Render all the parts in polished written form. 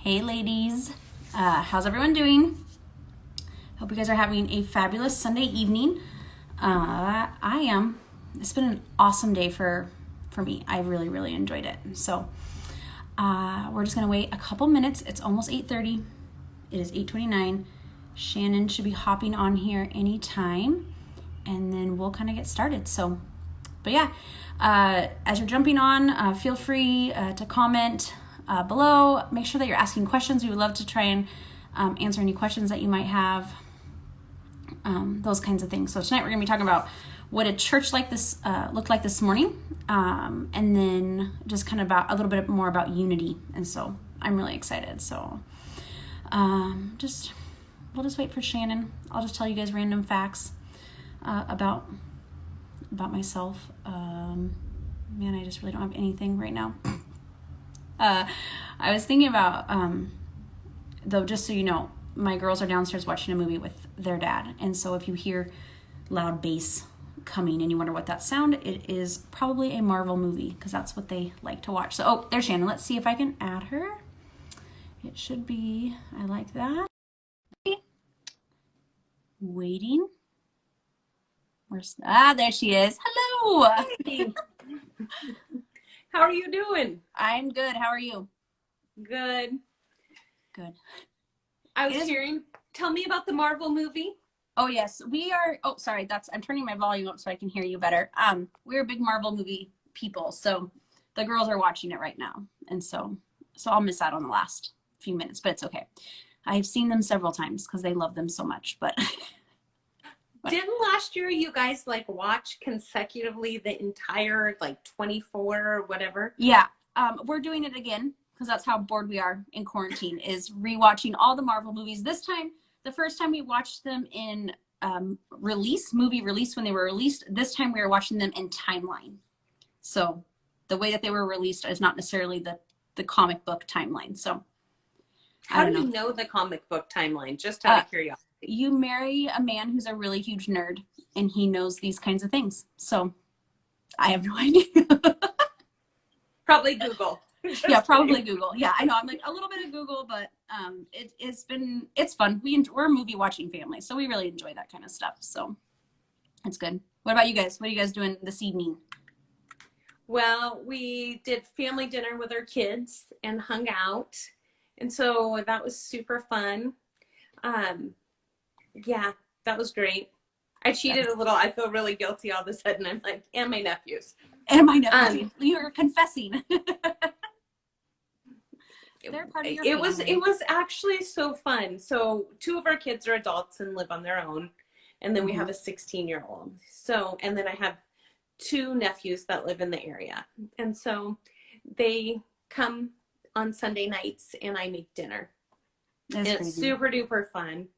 Hey ladies, how's everyone doing? Hope you guys are having a fabulous Sunday evening. I am. It's been an awesome day for me. I really enjoyed it. So we're just gonna wait a couple minutes. It's almost 8:30. It is 8:29. Shannon should be hopping on here anytime, and then we'll kind of get started. So, but yeah, as you're jumping on, feel free to comment below. Make sure that you're asking questions. We would love to try and answer any questions that you might have, those kinds of things. So tonight we're going to be talking about what a church like this looked like this morning, and then just kind of about a little bit more about unity. And so I'm really excited. So we'll just wait for Shannon. I'll just tell you guys random facts about myself. Man, I just really don't have anything right now. I was thinking about, though, just so you know, my girls are downstairs watching a movie with their dad. And so if you hear loud bass coming and you wonder what that sound, it is probably a Marvel movie because that's what they like to watch. So, oh, there's Shannon. Let's see if I can add her. It should be, I like that. Waiting. There she is. Hello. Hey. How are you doing? I'm good. How are you? Good. Good. I was hearing, tell me about the Marvel movie. Oh yes, we are. Oh, sorry. I'm turning my volume up so I can hear you better. We're big Marvel movie people, so the girls are watching it right now, and so I'll miss out on the last few minutes, but it's okay. I've seen them several times because they love them so much. But didn't last year you guys like watch consecutively the entire like 24 or whatever? Yeah, we're doing it again because that's how bored we are in quarantine, is rewatching all the Marvel movies. This time, the first time we watched them in movie release when they were released. This time we were watching them in timeline. So the way that they were released is not necessarily the comic book timeline. So how do you know the comic book timeline? Just out of curiosity. You marry a man who's a really huge nerd and he knows these kinds of things. So I have no idea. Probably Google. Yeah, probably Google. Yeah, I know. I'm like a little bit of Google, but it's fun. We're a movie watching family, so we really enjoy that kind of stuff. So it's good. What about you guys? What are you guys doing this evening? Well, we did family dinner with our kids and hung out. And so that was super fun. Yeah, that was great. I cheated a little. I feel really guilty all of a sudden. I'm like, and my nephews. And my nephews. You're confessing. They're part of your family. It was actually so fun. So 2 of our kids are adults and live on their own. And then we have a 16-year-old. So, and then I have 2 nephews that live in the area. And so they come on Sunday nights and I make dinner. And it's super duper fun.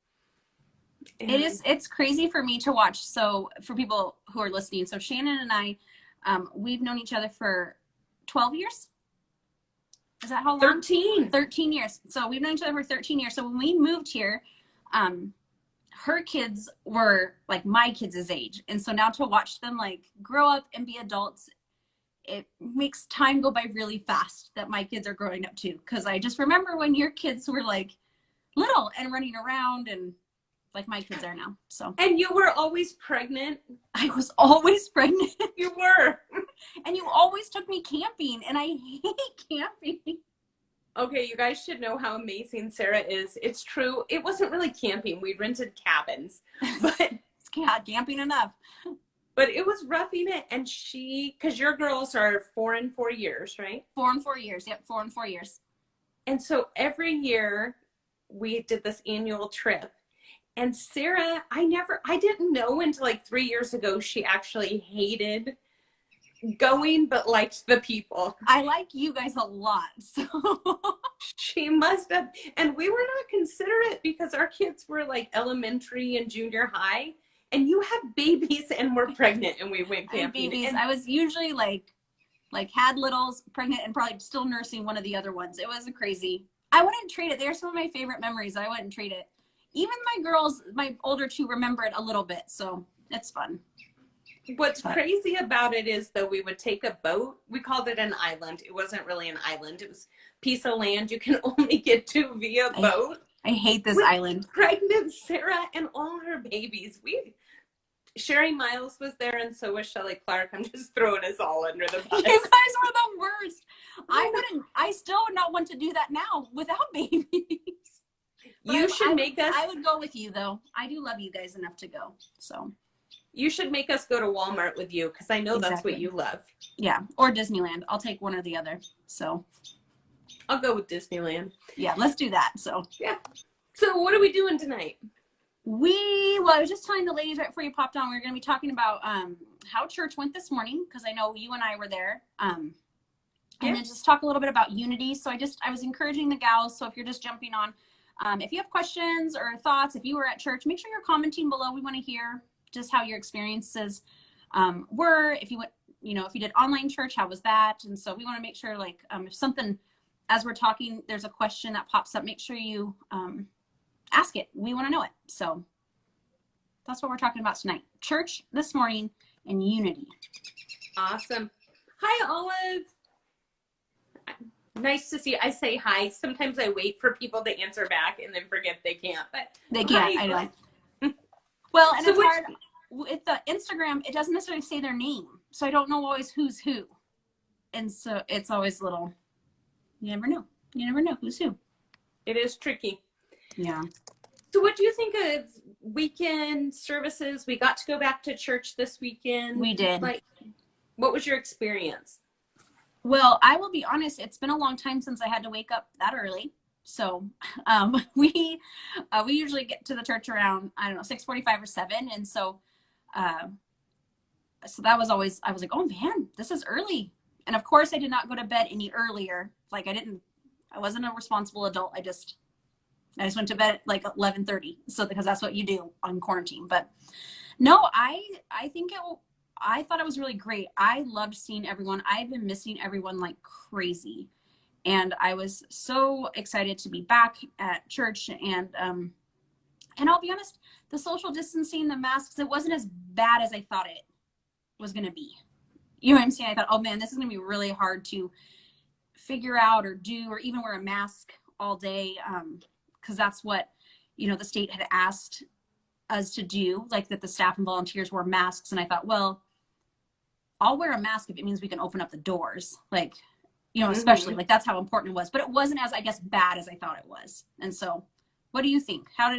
And it's crazy for me to watch. So for people who are listening, so Shannon and I, we've known each other for 12 years. Is that how long? 13 years. So we've known each other for 13 years. So when we moved here, her kids were like my kids' age. And so now to watch them like grow up and be adults, it makes time go by really fast that my kids are growing up too. Cause I just remember when your kids were like little and running around and like my kids are now. So. And you were always pregnant. I was always pregnant. You were. And you always took me camping, and I hate camping. Okay, you guys should know how amazing Sarah is. It's true. It wasn't really camping. We rented cabins, but it's camping enough. But it was roughing it, and because your girls are 4 and 4 years, right? 4 and 4 years. Yep, 4 and 4 years. And so every year we did this annual trip. And Sarah, I didn't know until like 3 years ago she actually hated going but liked the people. I like you guys a lot, so she must have. And we were not considerate because our kids were like elementary and junior high, and you had babies and were pregnant, and we went camping. I had babies. I was usually like had littles, pregnant, and probably still nursing one of the other ones. It was crazy. I wouldn't trade it. They're some of my favorite memories. I wouldn't trade it. Even my girls, my older 2, remember it a little bit, so it's fun. What's But crazy about it is, though, we would take a boat. We called it an island. It wasn't really an island. It was a piece of land you can only get to via I boat I hate this with island. pregnant Sarah and all her babies. Sherry Miles was there, and so was Shelley Clark. I'm just throwing us all under the You bus. guys were the worst. I still would not want to do that now without babies. You should make us. I would go with you though. I do love you guys enough to go. So You should make us go to Walmart with you, because I know that's what you love. yeah, or Disneyland. I'll take one or the other. So I'll go with Disneyland. yeah, let's do that. So yeah. So what are we doing tonight? well, I was just telling the ladies right before you popped on, we were going to be talking about how church went this morning, because I know you and I were there. And then just talk a little bit about unity. So I was encouraging the gals. So if you're just jumping on, if you have questions or thoughts, if you were at church, make sure you're commenting below. We want to hear just how your experiences were. If you went, if you did online church, how was that? And so we want to make sure, like, if something, as we're talking, there's a question that pops up, make sure you ask it. We want to know it. So that's what we're talking about tonight. Church this morning and unity. Awesome. Hi, Olive. Nice to see you. I say hi. Sometimes I wait for people to answer back and then forget they can't. But they can't. Hi. I know. Well, and so it's hard with the Instagram. It doesn't necessarily say their name, so I don't know always who's who, and so it's always a little. You never know. You never know who's who. It is tricky. Yeah. So what do you think of weekend services? We got to go back to church this weekend. We did. Like, what was your experience? Well, I will be honest, it's been a long time since I had to wake up that early. So we usually get to the church around, 6:45 or 7. And so that was always, I was like, oh man, this is early. And of course I did not go to bed any earlier. Like I wasn't a responsible adult. I just went to bed at like 11:30. So because that's what you do on quarantine. But no, I thought it was really great. I loved seeing everyone. I've been missing everyone like crazy. And I was so excited to be back at church. And I'll be honest, the social distancing, the masks, it wasn't as bad as I thought it was going to be. You know what I'm saying? I thought, oh man, this is going to be really hard to figure out or do, or even wear a mask all day. Because that's what, the state had asked us to do, like that the staff and volunteers wore masks. And I thought, well, I'll wear a mask if it means we can open up the doors. Like, especially like that's how important it was. But it wasn't as, I guess, bad as I thought it was. And so what do you think? I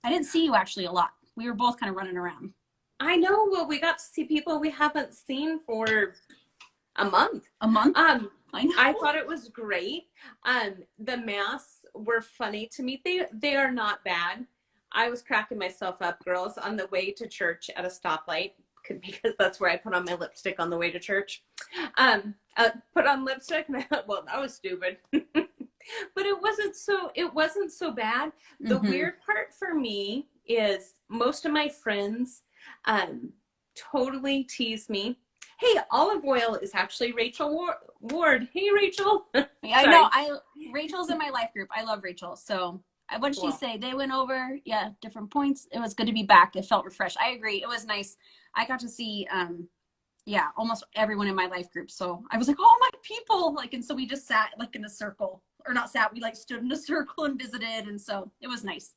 didn't see you actually a lot. We were both kind of running around. I know. Well, we got to see people we haven't seen for a month. A month? I know. I thought it was great. The masks were funny to me. They are not bad. I was cracking myself up, girls, on the way to church at a stoplight, because that's where I put on my lipstick on the way to church. Put on lipstick, and I thought, well, that was stupid. But it wasn't so bad. The weird part for me is most of my friends totally tease me. Hey, olive oil is actually Rachel Ward. Hey, Rachel. I know. Rachel's in my life group. I love Rachel. So what did she say? They went over, different points. It was good to be back. It felt refreshed. I agree. It was nice. I got to see, almost everyone in my life group. So I was like, oh, my people. Like, and so we just sat like in a circle, or not sat. We like stood in a circle and visited. And so it was nice.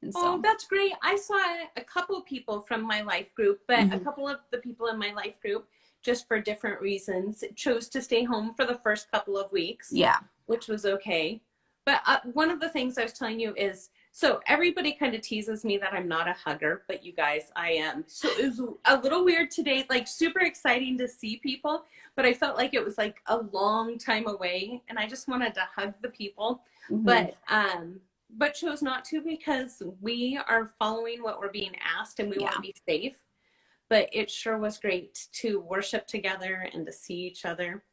And so, that's great. I saw a couple of people from my life group, but a couple of the people in my life group, just for different reasons, chose to stay home for the first couple of weeks. Yeah. Which was okay. But one of the things I was telling you is, so everybody kind of teases me that I'm not a hugger, but you guys, I am. So it was a little weird today, like super exciting to see people, but I felt like it was like a long time away, and I just wanted to hug the people, but chose not to, because we are following what we're being asked, and we want to be safe. But it sure was great to worship together and to see each other.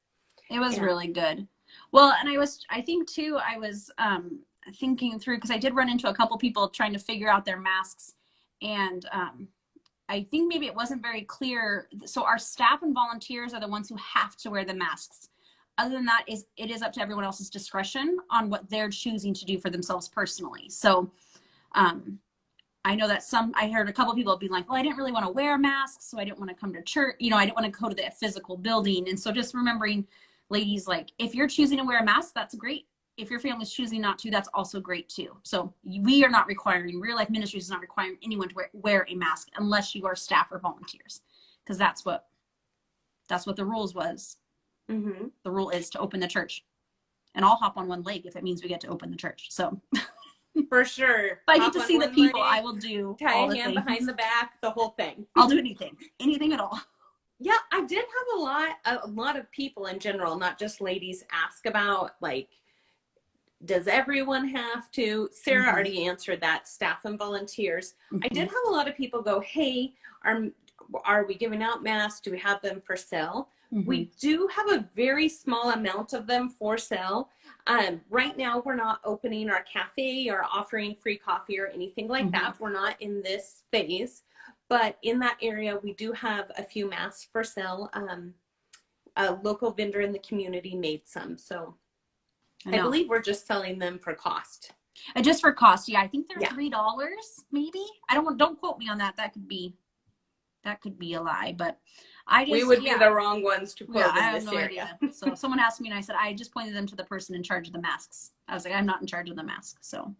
It was really good. Well, and I think too, I was thinking through, because I did run into a couple people trying to figure out their masks. And I think maybe it wasn't very clear. So our staff and volunteers are the ones who have to wear the masks. Other than that, it is up to everyone else's discretion on what they're choosing to do for themselves personally. So I know that I heard a couple people be like, well, I didn't really want to wear a mask, so I didn't want to come to church. You know, I didn't want to go to the physical building. And so just remembering, ladies, like, if you're choosing to wear a mask, that's great. If your family's choosing not to, that's also great too. So we are not requiring, Real Life Ministries is not requiring anyone to wear a mask unless you are staff or volunteers, because that's what the rules was. Mm-hmm. The rule is to open the church, and I'll hop on one leg if it means we get to open the church. So for sure. if I get to see the people, I will do tie all a the hand things. behind the back, the whole thing. I'll do anything at all. Yeah, I did have a lot of people in general, not just ladies, ask about, like, does everyone have to? Sara Mm-hmm. already answered that, staff and volunteers. Mm-hmm. I did have a lot of people go, hey, are we giving out masks? Do we have them for sale? Mm-hmm. We do have a very small amount of them for sale. Right now, we're not opening our cafe or offering free coffee or anything like Mm-hmm. that. We're not in this phase. But in that area, we do have a few masks for sale. A local vendor in the community made some. So I believe we're just selling them for cost. Just for cost, yeah. I think they're $3, maybe. Don't quote me on that. That could be a lie, but we would be the wrong ones to quote in this area. So someone asked me and I said, I just pointed them to the person in charge of the masks. I was like, I'm not in charge of the masks. So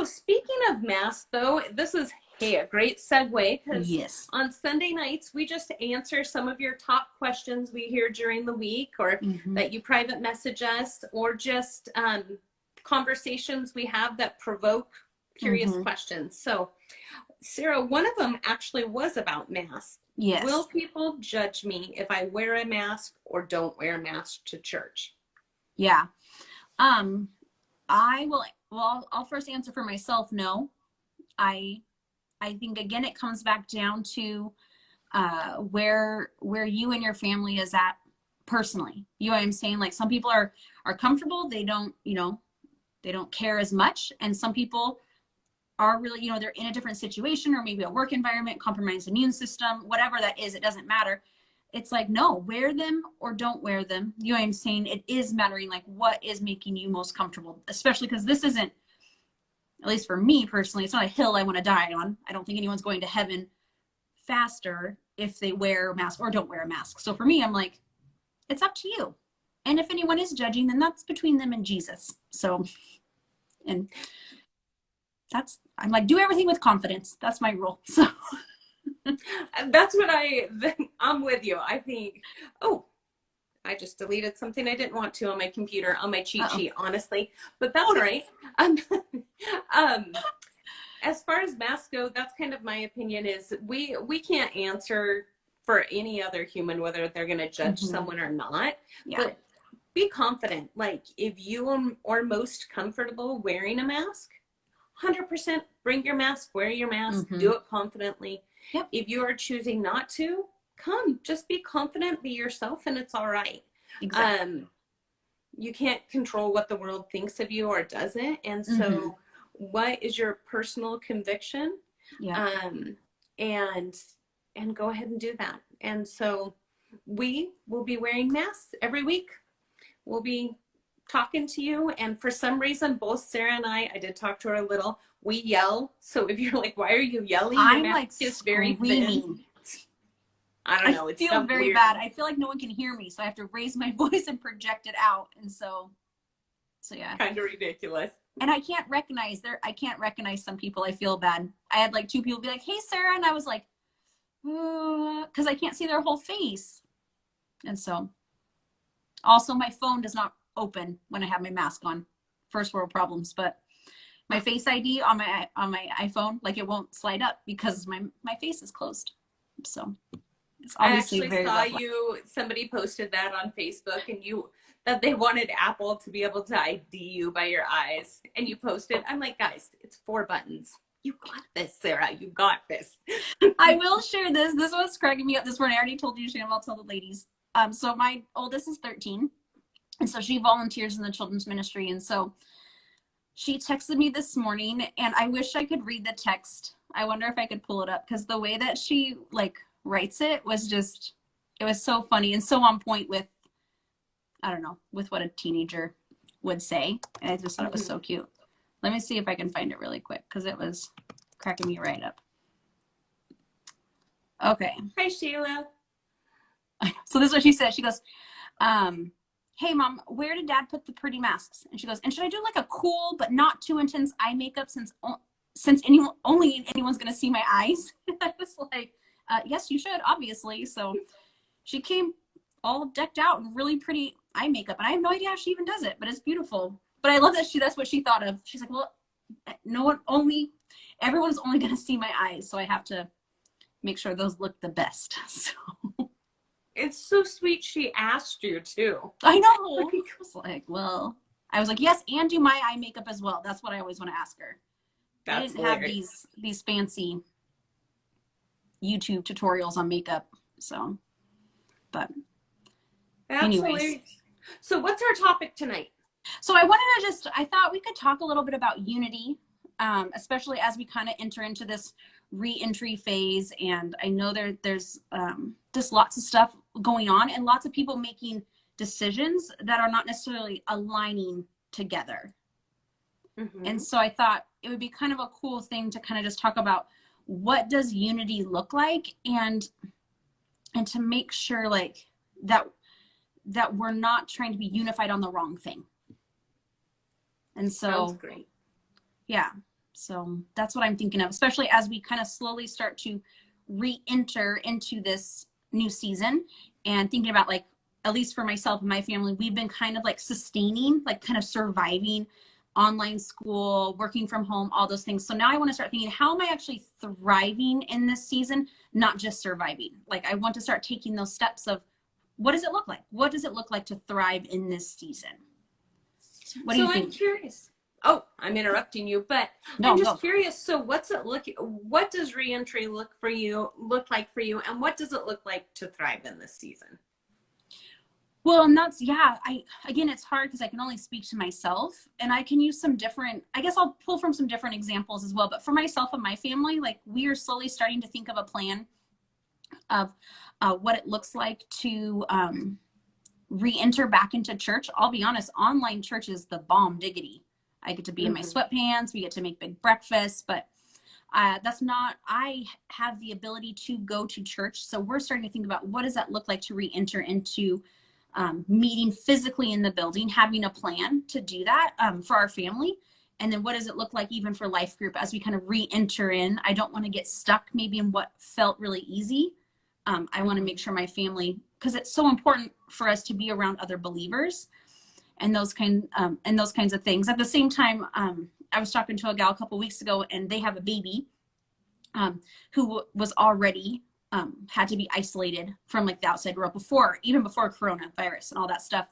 speaking of masks, though, this is a great segue, because on Sunday nights, we just answer some of your top questions we hear during the week, or that you private message us, or just conversations we have that provoke curious questions. So, Sara, one of them actually was about masks. Yes. Will people judge me if I wear a mask or don't wear a mask to church? Yeah. I will. Well, I'll first answer for myself. No, I think, again, it comes back down to where you and your family is at personally. You know what I'm saying? Like, some people are comfortable. They don't, they don't care as much. And some people are really, they're in a different situation, or maybe a work environment, compromised immune system, whatever that is, it doesn't matter. It's like, no, wear them or don't wear them. You know what I'm saying? It is mattering, like, what is making you most comfortable, especially because this isn't, at least for me personally, it's not a hill I want to die on. I don't think anyone's going to heaven faster if they wear a mask or don't wear a mask. So for me, I'm like, it's up to you. And if anyone is judging, then that's between them and Jesus. So, and I'm like, do everything with confidence. That's my rule. So that's what I'm with you. I think, I just deleted something I didn't want to on my computer, on my cheat sheet, honestly, but that's all right. As far as masks go, that's kind of my opinion, is we can't answer for any other human, whether they're going to judge someone or not, but be confident. Like, if you are most comfortable wearing a mask, 100% bring your mask, wear your mask, do it confidently. Yep. If you are choosing not to, just be confident, be yourself, and it's all right. Exactly. You can't control what the world thinks of you or doesn't. And so what is your personal conviction? Yeah. And go ahead and do that. And so we will be wearing masks every week. We'll be talking to you. And for some reason, both Sara and I did talk to her a little, we yell. So if you're like, why are you yelling? I'm like very screaming. I don't know. I feel very weird. Bad. I feel like no one can hear me, so I have to raise my voice and project it out. And so yeah. Kind of ridiculous. And I can't recognize some people. I feel bad. I had like 2 people be like, hey, Sara. And I was like, because I can't see their whole face. And so also my phone does not open when I have my mask on. First world problems. But my Face ID on my iPhone, like, it won't slide up because my face is closed. So it's obviously very rough. I actually saw somebody posted that on Facebook, and that they wanted Apple to be able to ID you by your eyes, and you posted. I'm like, guys, it's 4 buttons. You got this, Sara. You got this. I will share this. This was cracking me up this morning. I already told you, Shannon. I'll tell the ladies. So my oldest is 13, and so she volunteers in the children's ministry, and so she texted me this morning, and I wish I could read the text. I wonder if I could pull it up, because the way that she writes it was it was so funny and so on point with, I don't know, with what a teenager would say. And I just thought it was so cute. Let me see if I can find it really quick, because it was cracking me right up. Okay. Hi, Sheila. So this is what she said. She goes, hey mom, where did dad put the pretty masks? And she goes, and should I do like a cool but not too intense eye makeup since only anyone's gonna see my eyes? I was like, yes, you should, obviously. So she came all decked out in really pretty eye makeup, and I have no idea how she even does it, but it's beautiful. But I love that that's what she thought of. She's like, well, everyone's only gonna see my eyes, so I have to make sure those look the best. So it's so sweet she asked you too. I know. I was like, well, I was like, yes, and do my eye makeup as well. That's what I always want to ask her. I didn't have these fancy YouTube tutorials on makeup. So, but anyways. So what's our topic tonight? So I thought we could talk a little bit about unity, especially as we kind of enter into this re-entry phase. And I know there's just lots of stuff going on and lots of people making decisions that are not necessarily aligning together. Mm-hmm. And so I thought it would be kind of a cool thing to kind of just talk about what does unity look like, and to make sure like that we're not trying to be unified on the wrong thing. And so, sounds great. Yeah. So that's what I'm thinking of, especially as we kind of slowly start to re-enter into this new season, and thinking about, like, at least for myself and my family, we've been kind of like sustaining, like kind of surviving online school, working from home, all those things. So now I want to start thinking, how am I actually thriving in this season, not just surviving? Like, I want to start taking those steps of what does it look like? What does it look like to thrive in this season? What do you think? I'm curious. Oh, I'm interrupting you, but I'm just curious. So what does reentry look like for you, and what does it look like to thrive in this season? Well, and again, it's hard because I can only speak to myself, and I can use I guess I'll pull from some different examples as well. But for myself and my family, like, we are slowly starting to think of a plan of what it looks like to re-enter back into church. I'll be honest, online church is the bomb diggity. I get to be in my sweatpants. We get to make big breakfast, but I have the ability to go to church. So we're starting to think about what does that look like to re-enter into meeting physically in the building, having a plan to do that for our family. And then what does it look like even for life group as we kind of re-enter in? I don't want to get stuck maybe in what felt really easy. I want to make sure my family, because it's so important for us to be around other believers and those kinds of things. At the same time, I was talking to a gal a couple weeks ago, and they have a baby who was already had to be isolated from like the outside world even before coronavirus and all that stuff.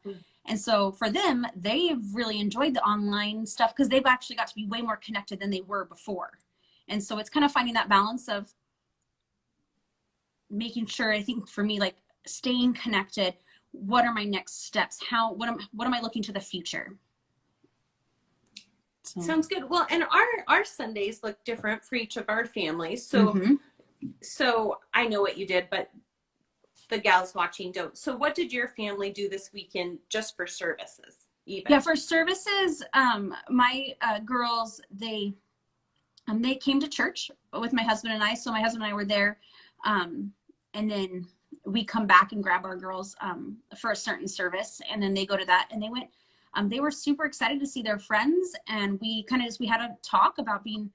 And so for them, they've really enjoyed the online stuff because they've actually got to be way more connected than they were before. And so it's kind of finding that balance of making sure, I think for me, like, staying connected. What are my next steps? What am I looking to the future? So. Sounds good. Well, and our Sundays look different for each of our families. So, So I know what you did, but the gals watching don't. So what did your family do this weekend just for services? Even? Yeah, for services, my girls, they came to church with my husband and I. So my husband and I were there, and then we come back and grab our girls for a certain service, and then they go to that, and they went. They were super excited to see their friends, and we had a talk about being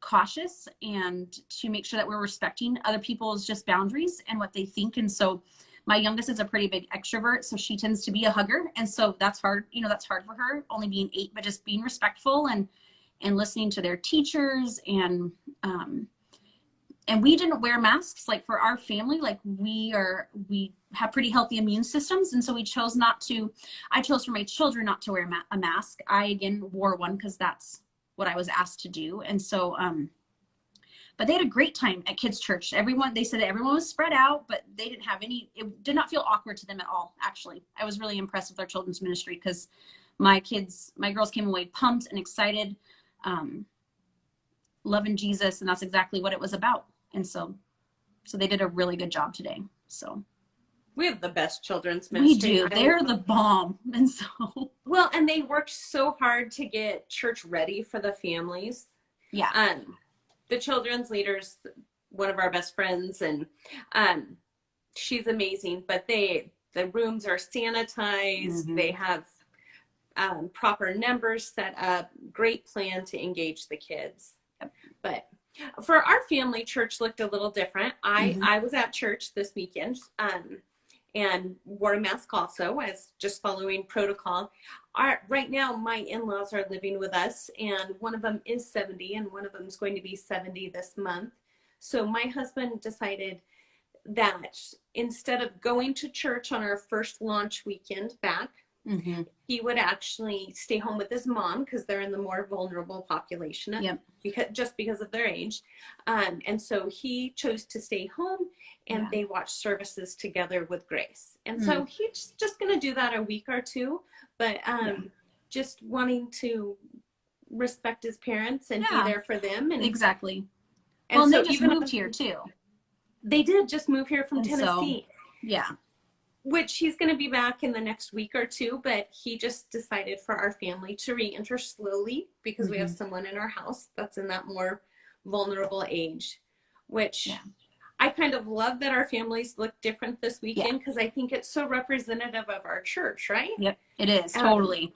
cautious and to make sure that we're respecting other people's just boundaries and what they think. And so my youngest is a pretty big extrovert, so she tends to be a hugger, and so that's hard. That's hard for her, only being 8, but just being respectful and listening to their teachers. And we didn't wear masks, like, for our family. Like, we have pretty healthy immune systems. And so I chose for my children not to wear a mask. I, again, wore one because that's what I was asked to do. And so, but they had a great time at kids' church. They said that everyone was spread out, but they didn't have it did not feel awkward to them at all. Actually, I was really impressed with our children's ministry because my girls came away pumped and excited, loving Jesus. And that's exactly what it was about. And so they did a really good job today. So we have the best children's ministry. We do. They're the bomb. And so, well, and they worked so hard to get church ready for the families. Yeah. the children's leader's one of our best friends, and um, she's amazing. But the rooms are sanitized. Mm-hmm. They have proper numbers set up. Great plan to engage the kids. Yep. But for our family, church looked a little different. I Mm-hmm. I was at church this weekend. And wore a mask also as just following protocol. Right now, my in-laws are living with us, and one of them is 70, and one of them is going to be 70 this month. So my husband decided that instead of going to church on our first launch weekend back, Mm-hmm. he would actually stay home with his mom because they're in the more vulnerable population, Yep. because of their age. And so he chose to stay home, and Yeah. they watched services together with Grace. And so he's just going to do that a week or two, but just wanting to respect his parents and be Yeah. there for them. And Exactly. and Well, and so they just even moved here too. they did just move here from And so, Tennessee, yeah. which he's going to be back in the next week or two, but he just decided for our family to re-enter slowly because we have someone in our house that's in that more vulnerable age, which I kind of love that our families look different this weekend because I think it's so representative of our church, right? Yep, it is, totally.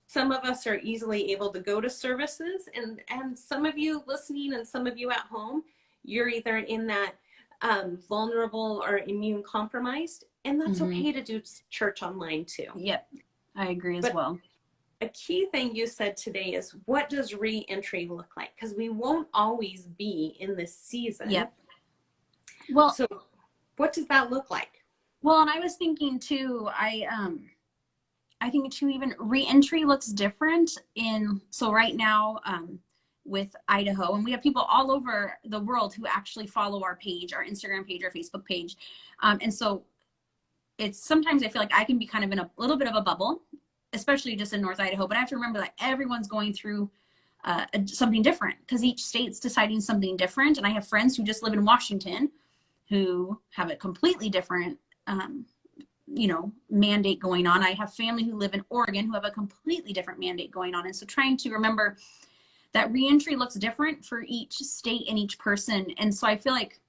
Some of us are easily able to go to services, and some of you listening and some of you at home, you're either in that vulnerable or immune compromised, and that's okay to do church online too. Yep, I agree as well. A key thing you said today is, what does re-entry look like? Because we won't always be in this season. Yep. Well, so what does that look like? Well, and I was thinking too, I think too, even re-entry looks different so right now, with Idaho, and we have people all over the world who actually follow our page, our Instagram page, our Facebook page. And so it's sometimes I feel like I can be kind of in a little bit of a bubble, especially just in North Idaho, but I have to remember that everyone's going through something different because each state's deciding something different. And I have friends who just live in Washington who have a completely different, mandate going on. I have family who live in Oregon who have a completely different mandate going on. And so trying to remember that reentry looks different for each state and each person. And so I feel like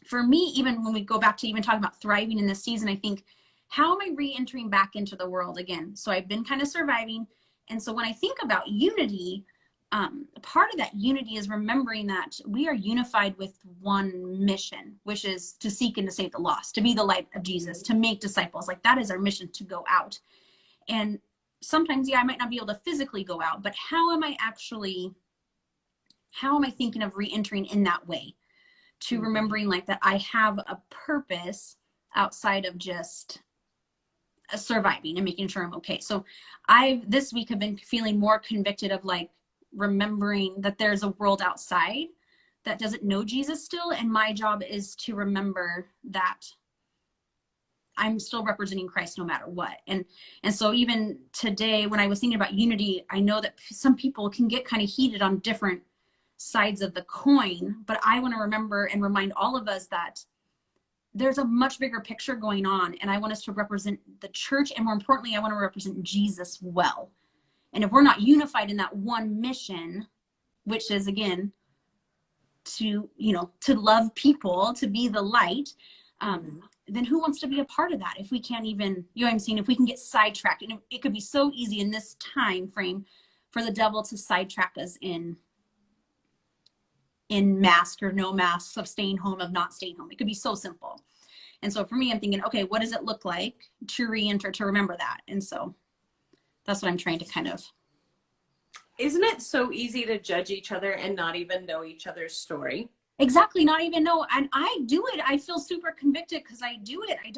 for me, even when we go back to even talking about thriving in this season, I think, how am I re-entering back into the world again? So I've been kind of surviving. And so when I think about unity, part of that unity is remembering that we are unified with one mission, which is to seek and to save the lost, to be the light of Jesus, to make disciples. Like, that is our mission, to go out. And sometimes, I might not be able to physically go out, but how am I thinking of re-entering in that way? To remembering like that I have a purpose outside of just surviving and making sure I'm okay. So this week have been feeling more convicted of like remembering that there's a world outside that doesn't know Jesus still. And my job is to remember that I'm still representing Christ no matter what. And so even today, when I was thinking about unity, I know that some people can get kind of heated on different sides of the coin, but I want to remember and remind all of us that there's a much bigger picture going on, and I want us to represent the church, and more importantly, I want to represent Jesus well. And if we're not unified in that one mission, which is again to love people, to be the light, then who wants to be a part of that if we can't even, I'm saying, if we can get sidetracked. And it could be so easy in this time frame for the devil to sidetrack us in mask or no masks, of staying home, of not staying home. It could be so simple. And so for me, I'm thinking, okay, what does it look like to re-enter, to remember that? And so that's what I'm trying to kind of. Isn't it so easy to judge each other and not even know each other's story? Exactly, not even know. And I do it. I feel super convicted because I do it. I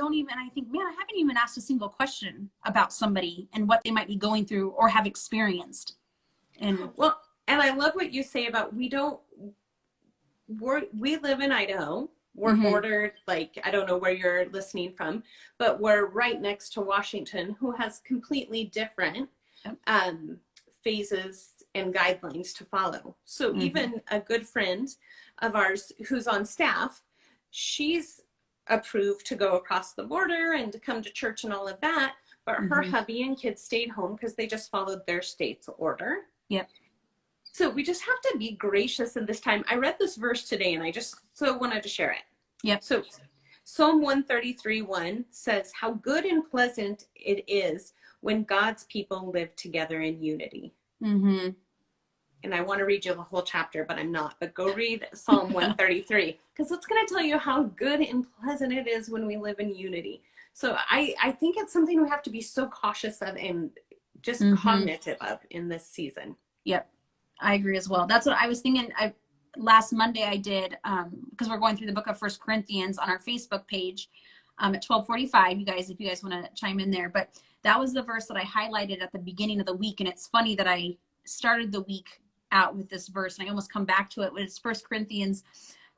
think, man, I haven't even asked a single question about somebody and what they might be going through or have experienced. And I love what you say about we live in Idaho. We're bordered, like, I don't know where you're listening from, but we're right next to Washington, who has completely different phases and guidelines to follow. So even a good friend of ours who's on staff, she's approved to go across the border and to come to church and all of that, but her hubby and kids stayed home because they just followed their state's order. Yep. So we just have to be gracious in this time. I read this verse today and I just so wanted to share it. Yep. So Psalm 133:1 says, "How good and pleasant it is when God's people live together in unity." Mm-hmm. And I want to read you the whole chapter, but I'm not. But go read Psalm 133, because it's going to tell you how good and pleasant it is when we live in unity. So I think it's something we have to be so cautious of and just cognitive of in this season. Yep. I agree as well. That's what I was thinking. Last Monday I did, because we're going through the book of First Corinthians on our Facebook page at 12:45. You guys, if you guys want to chime in there, but that was the verse that I highlighted at the beginning of the week. And it's funny that I started the week out with this verse and I almost come back to it. It's First Corinthians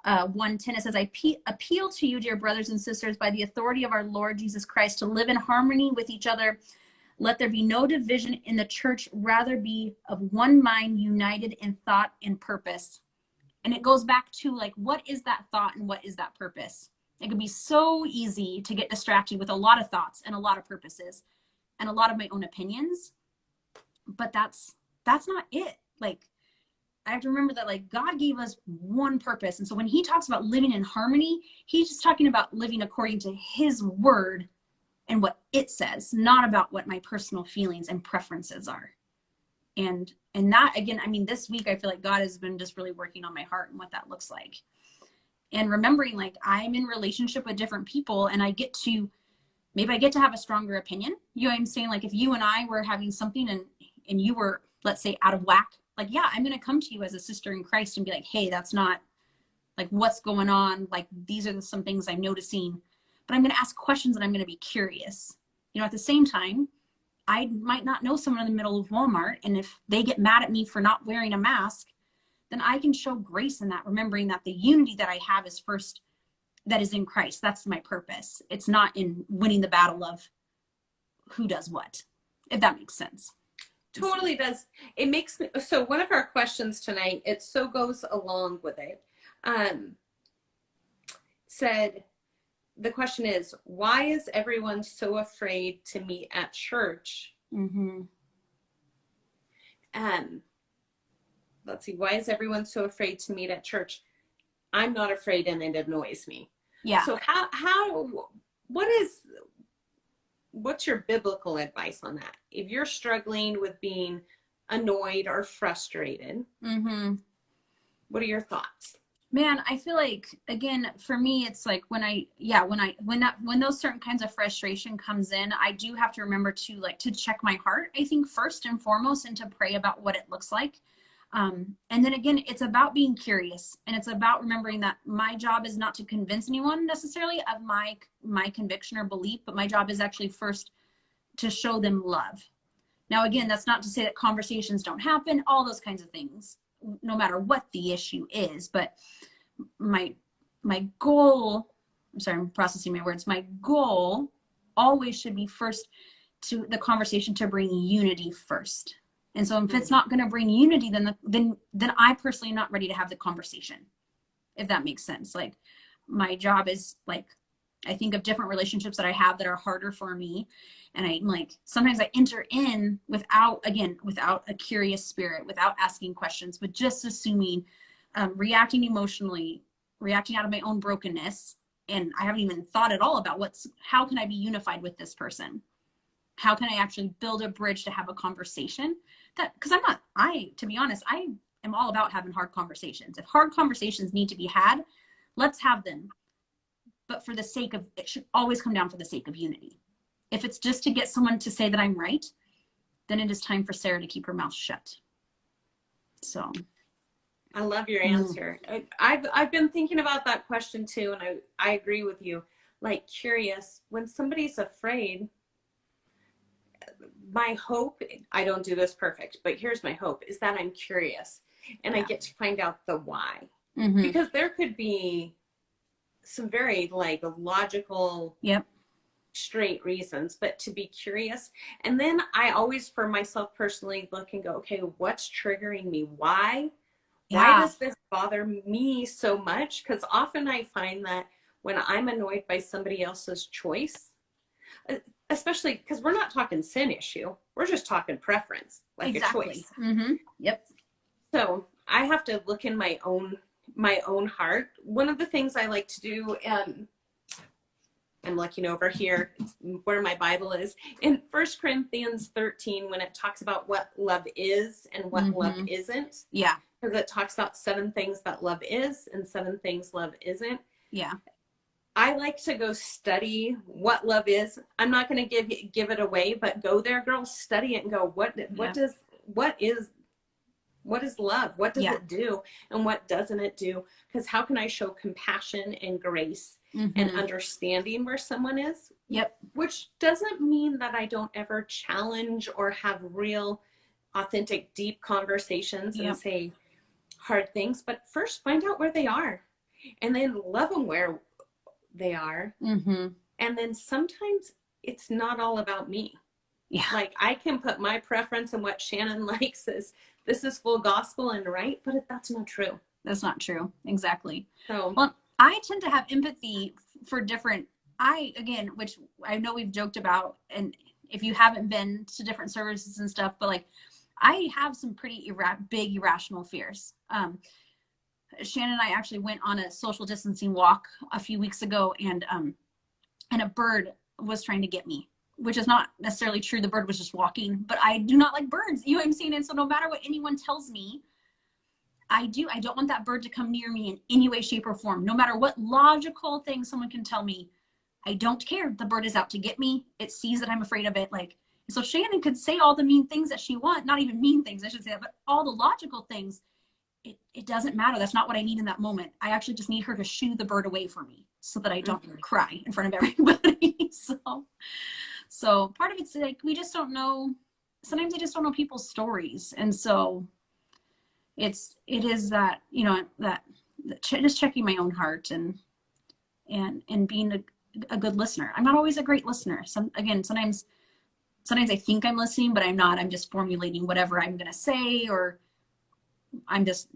1:10. It says, "I appeal to you, dear brothers and sisters, by the authority of our Lord Jesus Christ, to live in harmony with each other. Let there be no division in the church, rather be of one mind, united in thought and purpose." And it goes back to like, what is that thought and what is that purpose? It can be so easy to get distracted with a lot of thoughts and a lot of purposes and a lot of my own opinions. But that's not it. Like, I have to remember that like God gave us one purpose. And so when he talks about living in harmony, he's just talking about living according to his word and what it says, not about what my personal feelings and preferences are. And that, again, I mean, this week I feel like God has been just really working on my heart and what that looks like. And remembering like I'm in relationship with different people and maybe I get to have a stronger opinion. You know what I'm saying? Like if you and I were having something and you were, let's say, out of whack, like, yeah, I'm going to come to you as a sister in Christ and be like, hey, that's not like what's going on. Like, these are some things I'm noticing, but I'm going to ask questions and I'm going to be curious. You know, at the same time, I might not know someone in the middle of Walmart. And if they get mad at me for not wearing a mask, then I can show grace in that, remembering that the unity that I have is first, that is in Christ. That's my purpose. It's not in winning the battle of who does what, if that makes sense. Totally does. It makes me, so one of our questions tonight, it so goes along with it, said, the question is, why is everyone so afraid to meet at church? Mm-hmm. Let's see, why is everyone so afraid to meet at church? I'm not afraid and it annoys me. Yeah. So what's your biblical advice on that? If you're struggling with being annoyed or frustrated, what are your thoughts? Man, I feel like, again, for me, it's like when those certain kinds of frustration comes in, I do have to remember to check my heart, I think, first and foremost, and to pray about what it looks like. And then again, it's about being curious, and it's about remembering that my job is not to convince anyone necessarily of my conviction or belief, but my job is actually first to show them love. Now, again, that's not to say that conversations don't happen, all those kinds of things, no matter what the issue is. But my goal, I'm sorry, I'm processing my words. My goal always should be first to the conversation to bring unity first. And so if it's not going to bring unity, then I personally am not ready to have the conversation, if that makes sense. Like, my job is, like, I think of different relationships that I have that are harder for me. And I'm like, sometimes I enter in without a curious spirit, without asking questions, but just assuming, reacting emotionally, reacting out of my own brokenness. And I haven't even thought at all about how can I be unified with this person? How can I actually build a bridge to have a conversation? Because to be honest, I am all about having hard conversations. If hard conversations need to be had, let's have them. But it should always come down for the sake of unity. If it's just to get someone to say that I'm right, then it is time for Sarah to keep her mouth shut. So. I love your answer. I've been thinking about that question too, and I agree with you. Like, curious, when somebody's afraid, my hope, I don't do this perfect, but here's my hope, is that I'm curious and I get to find out the why. Because there could be some very like logical, straight reasons, but to be curious. And then I always, for myself personally, look and go, okay, what's triggering me? Why does this bother me so much? Because often I find that when I'm annoyed by somebody else's choice, especially because we're not talking sin issue, we're just talking preference, like a choice. Yep. So I have to look in my own heart. One of the things I like to do, I'm looking over here where my Bible is in 1 Corinthians 13 when it talks about what love is and what love isn't. Yeah. Because it talks about 7 things that love is and 7 things love isn't. Yeah. I like to go study what love is. I'm not going to give it away, but go there, girls, study it and go, what is love? What does it do? And what doesn't it do? Because how can I show compassion and grace and understanding where someone is? Yep. Which doesn't mean that I don't ever challenge or have real, authentic, deep conversations and say hard things. But first, find out where they are and then love them where they are. And then sometimes it's not all about me. Yeah. Like I can put my preference and what Shannon likes is this is full gospel and right, but that's not true. That's not true. Exactly. So, well, I tend to have empathy for different, which I know we've joked about, and if you haven't been to different services and stuff, but like I have some pretty big irrational fears. Shannon and I actually went on a social distancing walk a few weeks ago, and a bird was trying to get me, which is not necessarily true. The bird was just walking, but I do not like birds. You know what I'm saying? And so no matter what anyone tells me, I don't want that bird to come near me in any way, shape, or form. No matter what logical thing someone can tell me, I don't care. The bird is out to get me. It sees that I'm afraid of it. Like, so Shannon could say all the mean things that she wants, not even mean things, I should say that, but all the logical things. It doesn't matter. That's not what I need in that moment. I actually just need her to shoo the bird away from me so that I don't cry in front of everybody. So part of it's like, we just don't know. Sometimes I just don't know people's stories. And so it is that, that just checking my own heart and being a good listener. I'm not always a great listener. Sometimes I think I'm listening, but I'm not. I'm just formulating whatever I'm going to say, or I'm just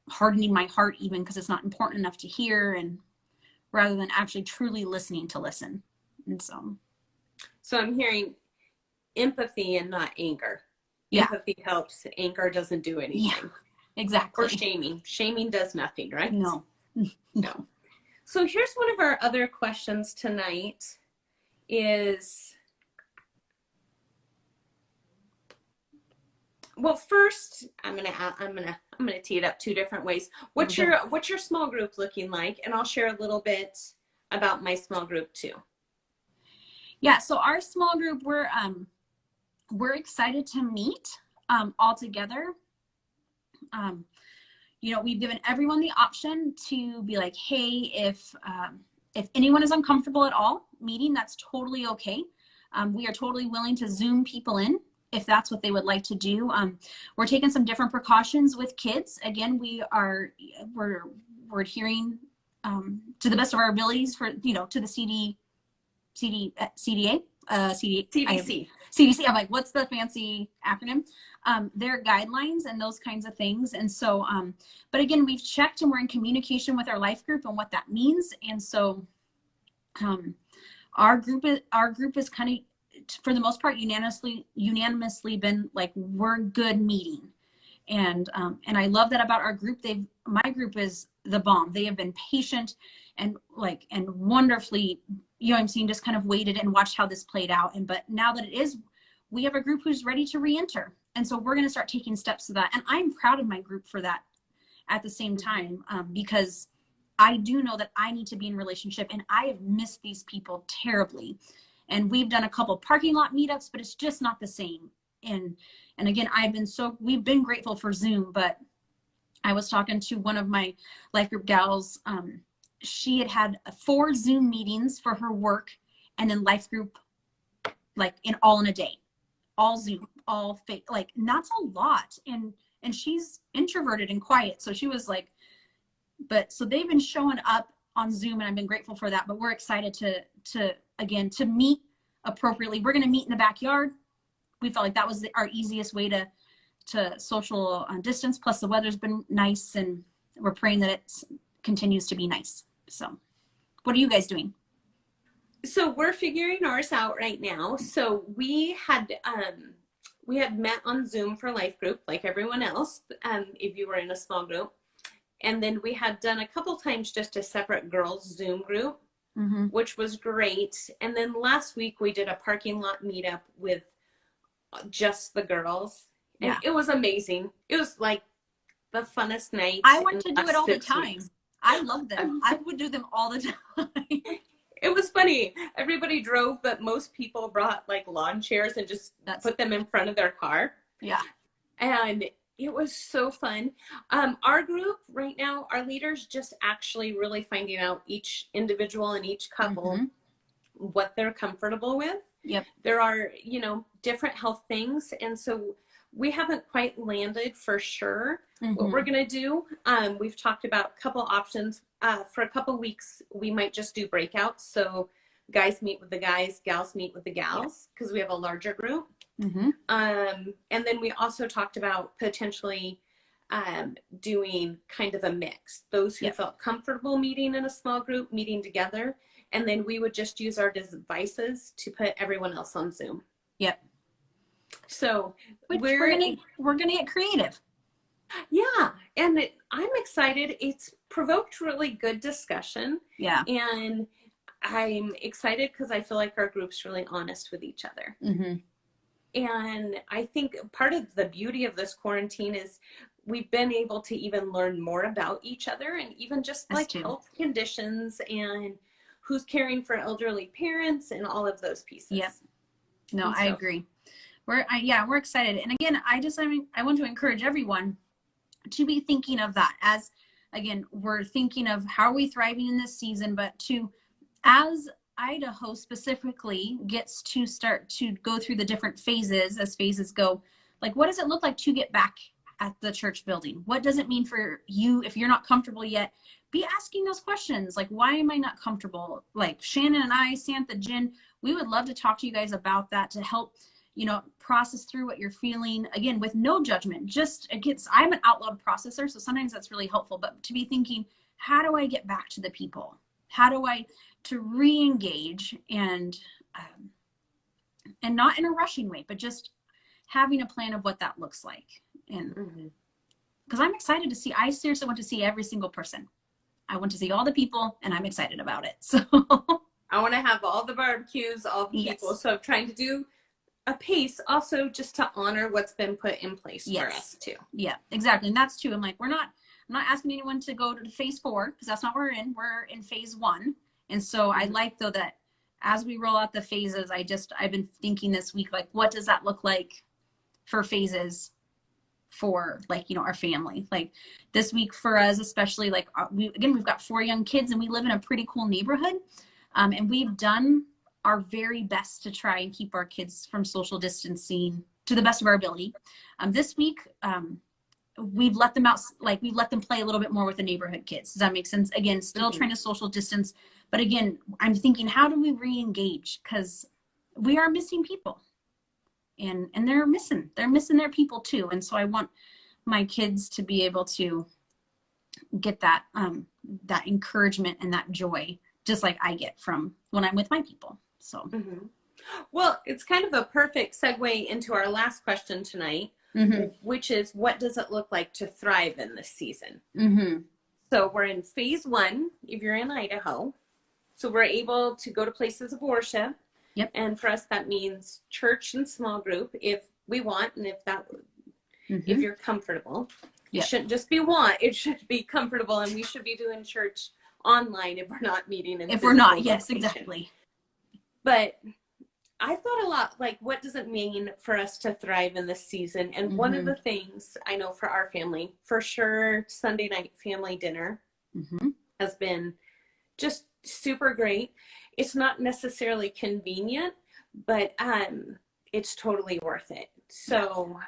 hardening my heart even because it's not important enough to hear, and rather than actually truly listening to listen. And so I'm hearing empathy and not anger. Yeah. Empathy helps. Anger doesn't do anything. Yeah, exactly. Or shaming. Shaming does nothing, right? No. So here's one of our other questions tonight is, well, first I'm gonna tee it up 2 different ways. What's your small group looking like? And I'll share a little bit about my small group too. Yeah, so our small group, we're excited to meet all together. We've given everyone the option to be like, hey, if anyone is uncomfortable at all meeting, that's totally okay. We are totally willing to Zoom people in if that's what they would like to do. We're taking some different precautions with kids. Again, we're adhering to the best of our abilities to the CDC. I'm like, what's the fancy acronym? Their guidelines and those kinds of things. And so, but again, we've checked and we're in communication with our life group and what that means. And so, our group is kind of, for the most part, unanimously been like, we're good meeting. And I love that about our group. My group is the bomb. They have been patient and wonderfully, I'm seeing, just kind of waited and watched how this played out. But now that we have a group who's ready to re-enter. And so we're going to start taking steps to that. And I'm proud of my group for that at the same time, because I do know that I need to be in relationship, and I have missed these people terribly. And we've done a couple parking lot meetups, but it's just not the same. And again, we've been grateful for Zoom, but I was talking to one of my life group gals. She had 4 Zoom meetings for her work, and then life group, like all in a day, all Zoom, all fake, like that's a lot. And she's introverted and quiet. So she was like, so they've been showing up on Zoom, and I've been grateful for that. But we're excited to meet appropriately. We're going to meet in the backyard. We felt like that was our easiest way to social distance. Plus the weather's been nice, and we're praying that it continues to be nice. So what are you guys doing? So we're figuring ours out right now. So we had we had met on Zoom for life group like everyone else, if you were in a small group. And then we had done a couple times just a separate girls Zoom group, which was great. And then last week we did a parking lot meetup with just the girls. And it was amazing. It was like the funnest night. I want to do it all the time. Weeks. I love them. I would do them all the time. It was funny. Everybody drove, but most people brought like lawn chairs and just put them in front of their car. Yeah. And it was so fun. Our group right now, our leaders just actually really finding out each individual and each couple what they're comfortable with. Yep. There are, different health things. And so we haven't quite landed for sure what we're going to do. We've talked about a couple options. For a couple weeks, we might just do breakouts. So guys meet with the guys, gals meet with the gals, because we have a larger group. And then we also talked about potentially doing kind of a mix. Those who felt comfortable meeting in a small group, meeting together. And then we would just use our devices to put everyone else on Zoom. Yep. So we're gonna get creative. Yeah, and I'm excited. It's provoked really good discussion. Yeah. And I'm excited because I feel like our group's really honest with each other. And I think part of the beauty of this quarantine is we've been able to even learn more about each other, and even just like health conditions and who's caring for elderly parents and all of those pieces. Yep. No, I agree. We're excited. And again, I want to encourage everyone to be thinking of that as, again, we're thinking of how are we thriving in this season, but as Idaho specifically gets to start to go through the different phases, as phases go, like, what does it look like to get back at the church building? What does it mean for you if you're not comfortable yet? Be asking those questions. Like, why am I not comfortable? Like Shannon and I, Santha, Jen, we would love to talk to you guys about that to help, process through what you're feeling, again, with no judgment. I'm an out loud processor, so sometimes that's really helpful, but to be thinking, how do I get back to the people? How do I to re-engage and not in a rushing way, but just having a plan of what that looks like. And because I'm excited to see, I seriously want to see every single person. I want to see all the people, and I'm excited about it. So I want to have all the barbecues, all the people. So I'm trying to do a pace also just to honor what's been put in place for us too. Yeah, exactly. And that's too. I'm not asking anyone to go to phase 4, because that's not where we're in. We're in phase 1. And so I like, though, that as we roll out the phases, I've been thinking this week, like, what does that look like for phases for, like, our family? Like this week for us, especially, like, we've got 4 young kids, and we live in a pretty cool neighborhood. And we've done our very best to try and keep our kids from social distancing to the best of our ability. This week, we've let them out, like we've let them play a little bit more with the neighborhood kids. Does that make sense? Again, still trying to social distance, but again, I'm thinking, how do we re-engage? Because we are missing people, and they're missing their people too. And so I want my kids to be able to get that that encouragement and that joy, just like I get from when I'm with my people. So well, it's kind of a perfect segue into our last question tonight, which is, what does it look like to thrive in this season? So we're in phase 1 if you're in Idaho. So we're able to go to places of worship. Yep. And for us, that means church and small group if we want, and if you're comfortable. It shouldn't just be want, it should be comfortable, and we should be doing church online if we're not meeting. If we're not, yes, exactly. But I thought a lot, like, what does it mean for us to thrive in this season? And one of the things I know for our family, for sure, Sunday night family dinner has been just super great. It's not necessarily convenient, but it's totally worth it. So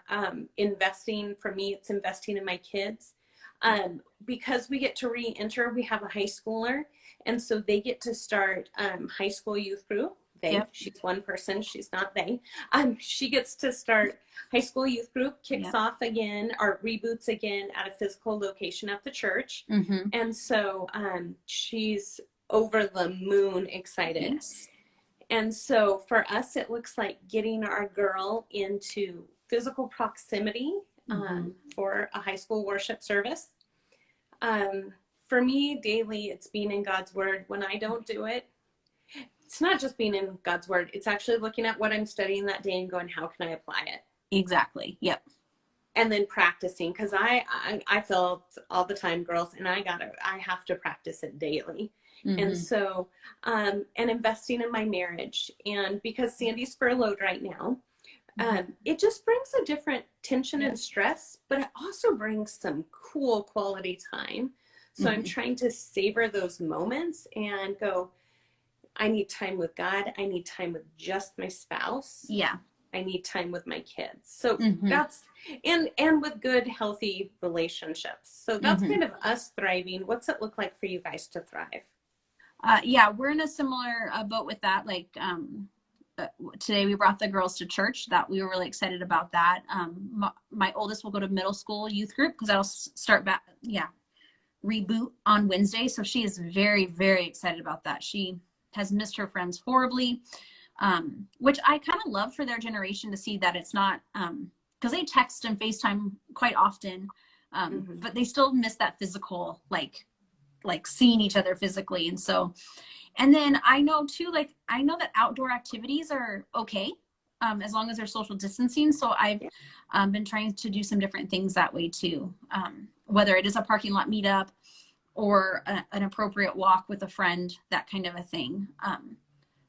investing, for me, it's investing in my kids. Because we get to re-enter, we have a high schooler, and so they get to start high school youth group. She's one person, she's not they. She gets to start high school youth group, kicks off again, or reboots again at a physical location at the church. And so she's over the moon excited. And so for us, it looks like getting our girl into physical proximity for a high school worship service. For me, daily, it's being in God's word. When I don't do it, it's not just being in God's word. It's actually looking at what I'm studying that day and going, how can I apply it? Exactly. Yep. And then practicing, because I feel all the time, girls, and I have to practice it daily. And so, and investing in my marriage. And because Sandy's furloughed right now, it just brings a different tension and stress, but it also brings some cool quality time. So I'm trying to savor those moments and go, I need time with God. I need time with just my spouse. Yeah. I need time with my kids. So that's, and with good, healthy relationships. So that's kind of us thriving. What's it look like for you guys to thrive? Yeah, we're in a similar boat with that. Like, today we brought the girls to church. That we were really excited about that. My oldest will go to middle school youth group because that'll start back. Yeah. Reboot on Wednesday. So she is very, very excited about that. She has missed her friends horribly. Which I kind of love for their generation to see that it's not, because they text and FaceTime quite often, but they still miss that physical, like seeing each other physically. And so, and then I know too, like, I know that outdoor activities are okay, as long as they're social distancing. So I've been trying to do some different things that way too, whether it is a parking lot meetup or an appropriate walk with a friend, that kind of a thing.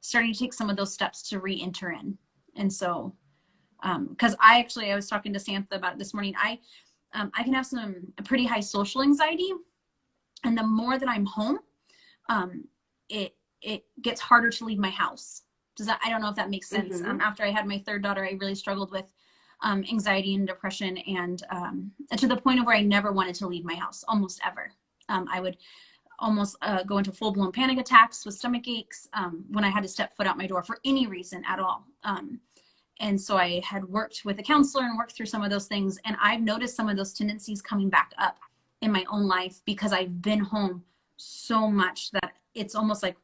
Starting to take some of those steps to re-enter in. And so, because I was talking to Samantha about it this morning. I can have some pretty high social anxiety, and the more that I'm home, it gets harder to leave my house. I don't know if that makes sense. After I had my third daughter, I really struggled with anxiety and depression, and to the point of where I never wanted to leave my house, almost ever. I would almost go into full-blown panic attacks with stomach aches when I had to step foot out my door for any reason at all. And so I had worked with a counselor and worked through some of those things. And I've noticed some of those tendencies coming back up in my own life because I've been home so much that it's almost like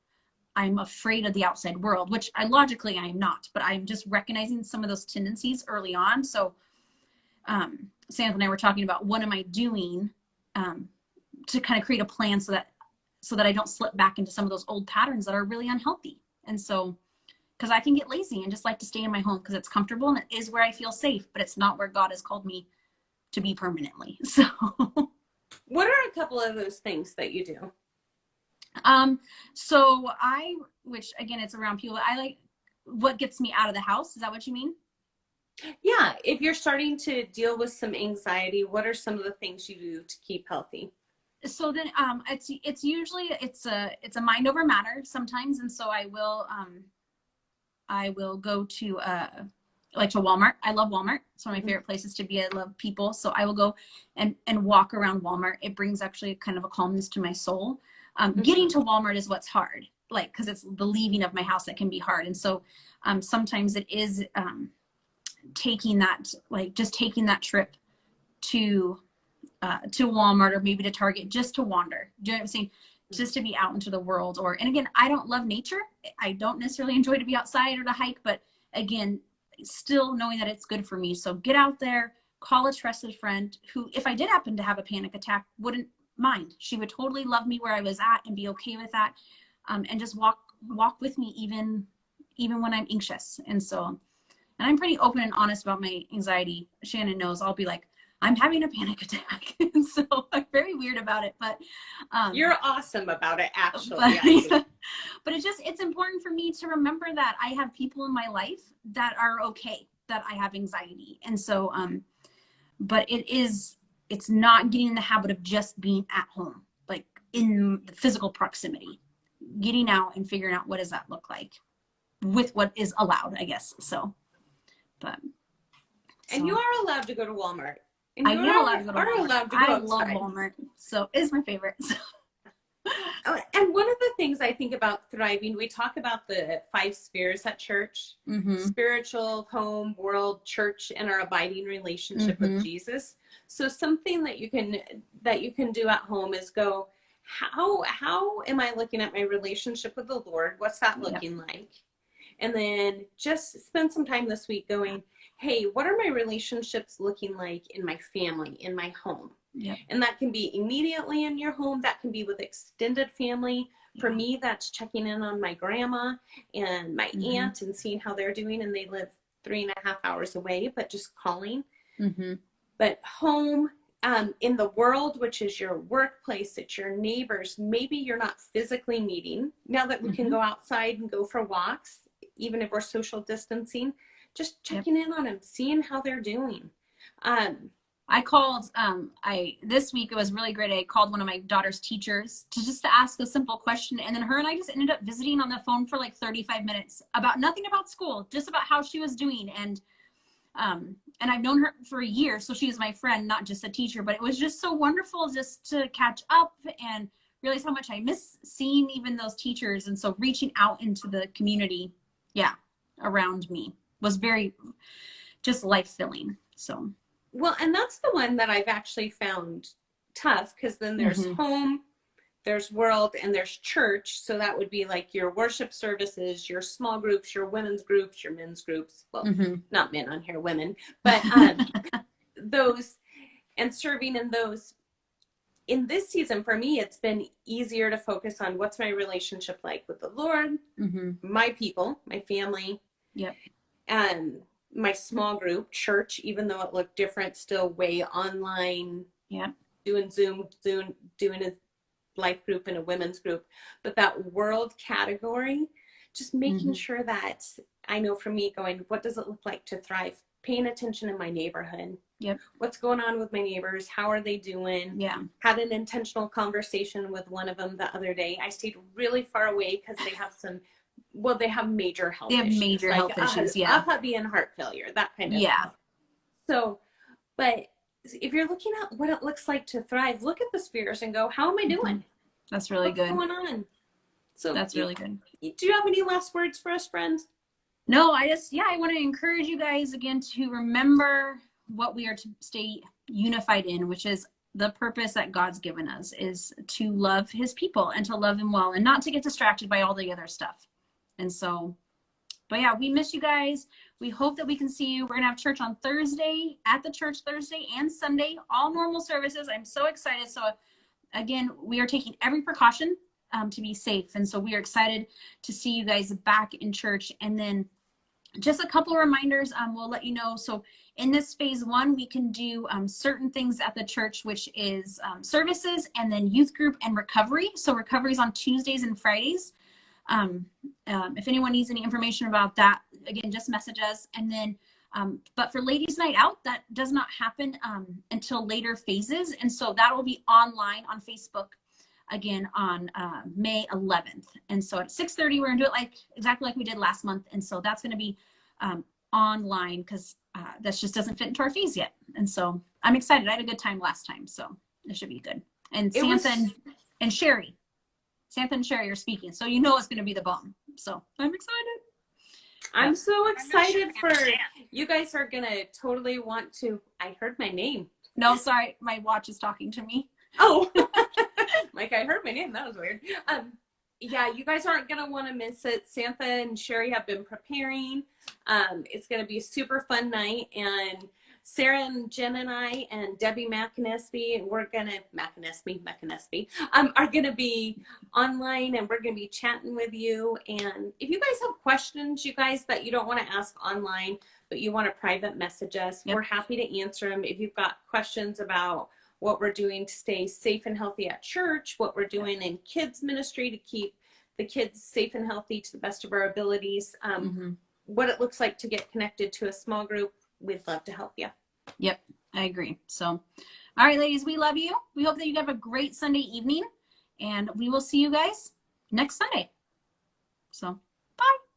I'm afraid of the outside world, which logically I am not, but I'm just recognizing some of those tendencies early on. So Sam and I were talking about what am I doing to kind of create a plan so that I don't slip back into some of those old patterns that are really unhealthy. And so, because I can get lazy and just like to stay in my home because it's comfortable and it is where I feel safe, but it's not where God has called me to be permanently. So what are a couple of those things that you do? So which again, it's around people, I like what gets me out of the house. Is that what you mean? Yeah. If you're starting to deal with some anxiety, what are some of the things you do to keep healthy? So then it's usually it's a mind over matter sometimes, and so I will go to like to Walmart. I love Walmart. It's one of my favorite places to be. I love people, so I will go and walk around Walmart. It brings actually kind of a calmness to my soul. Getting to Walmart is what's hard, like because it's the leaving of my house that can be hard, and so sometimes it is taking that trip to Walmart or maybe to Target just to wander. Do you know what I'm saying? Just to be out into the world. And again, I don't love nature. I don't necessarily enjoy to be outside or to hike, but again, still knowing that it's good for me. So get out there, call a trusted friend who, if I did happen to have a panic attack, wouldn't mind. She would totally love me where I was at and be okay with that. And just walk with me even when I'm anxious. And I'm pretty open and honest about my anxiety. Shannon knows. I'll be like, I'm having a panic attack. And so I'm very weird about it, but you're awesome about it, actually. But it's important for me to remember that I have people in my life that are okay, that I have anxiety. And so, but it's not getting in the habit of just being at home, like in the physical proximity, getting out and figuring out what does that look like with what is allowed, I guess. So, and you are allowed to go to Walmart. And I am allowed to go to Walmart. I outside. love Walmart. So it's my favorite. And one of the things I think about thriving, we talk about the 5 spheres at church, spiritual, home, world, church, and our abiding relationship with Jesus. So something that you can do at home is go, how am I looking at my relationship with the Lord? What's that looking like? And then just spend some time this week going, hey, what are my relationships looking like in my family, in my home? Yep. And that can be immediately in your home. That can be with extended family. For me, that's checking in on my grandma and my aunt and seeing how they're doing. And they live 3.5 hours away, but just calling. But home, in the world, which is your workplace, it's your neighbors, maybe you're not physically meeting. Now that we can go outside and go for walks, even if we're social distancing, just checking in on them, seeing how they're doing. I called, this week it was really great. I called one of my daughter's teachers to ask a simple question. And then her and I just ended up visiting on the phone for like 35 minutes about nothing about school, just about how she was doing. And I've known her for a year, so she was my friend, not just a teacher, but it was just so wonderful just to catch up and realize how much I miss seeing even those teachers. And so reaching out into the community, around me was very just life-filling. So. Well, and that's the one that I've actually found tough, because then there's home, there's world, and there's church. So that would be like your worship services, your small groups, your women's groups, your men's groups. Well, not men on here, women, but those, and serving in those. In this season, for me, it's been easier to focus on what's my relationship like with the Lord, my people, my family, and my small group, church, even though it looked different, still way online, doing Zoom, doing a life group and a women's group. But that world category, just making sure that, I know for me going, what does it look like to thrive? Paying attention in my neighborhood. What's going on with my neighbors? How are they doing? Had an intentional conversation with one of them the other day. I stayed really far away because they have they have major health issues. They have major health issues, a puppy and heart failure, that kind of stuff. So, but if you're looking at what it looks like to thrive, look at the spheres and go, how am I doing? That's really good. What's going on? So that's really good. Do you have any last words for us, friends? No, I want to encourage you guys again to remember what we are to stay unified in, which is the purpose that God's given us is to love his people and to love him well and not to get distracted by all the other stuff. And so, but yeah, we miss you guys. We hope that we can see you. We're going to have church on Thursday, at the church Thursday and Sunday, all normal services. I'm so excited. So again, we are taking every precaution to be safe. And so we are excited to see you guys back in church. And then just a couple of reminders, we'll let you know. So in this phase 1, we can do certain things at the church, which is services and then youth group and recovery. So recovery is on Tuesdays and Fridays. If anyone needs any information about that, again, just message us. And then, but for Ladies Night Out, that does not happen until later phases. And so that will be online on Facebook again on May 11th. And so at 6:30, we're gonna do it exactly like we did last month. And so that's gonna be online because that just doesn't fit into our fees yet. And so I'm excited. I had a good time last time, so it should be good. And Samantha and Sherry. Samantha and Sherry are speaking, so you know it's going to be the bomb. So I'm excited. I'm so excited for you guys are going to totally want to. I heard my name. No, sorry. My watch is talking to me. Oh, like I heard my name. That was weird. Yeah, you guys aren't going to want to miss it. Samantha and Sherry have been preparing. It's going to be a super fun night. And Sarah and Jen and I and Debbie McAnespy, are going to be online, and we're going to be chatting with you. And if you guys have questions, you guys, that you don't want to ask online, but you want to private message us, we're happy to answer them. If you've got questions about what we're doing to stay safe and healthy at church, what we're doing in kids ministry to keep the kids safe and healthy to the best of our abilities, what it looks like to get connected to a small group, we'd love to help you. Yep, I agree. So, all right, ladies, we love you. We hope that you have a great Sunday evening, and we will see you guys next Sunday. So, bye.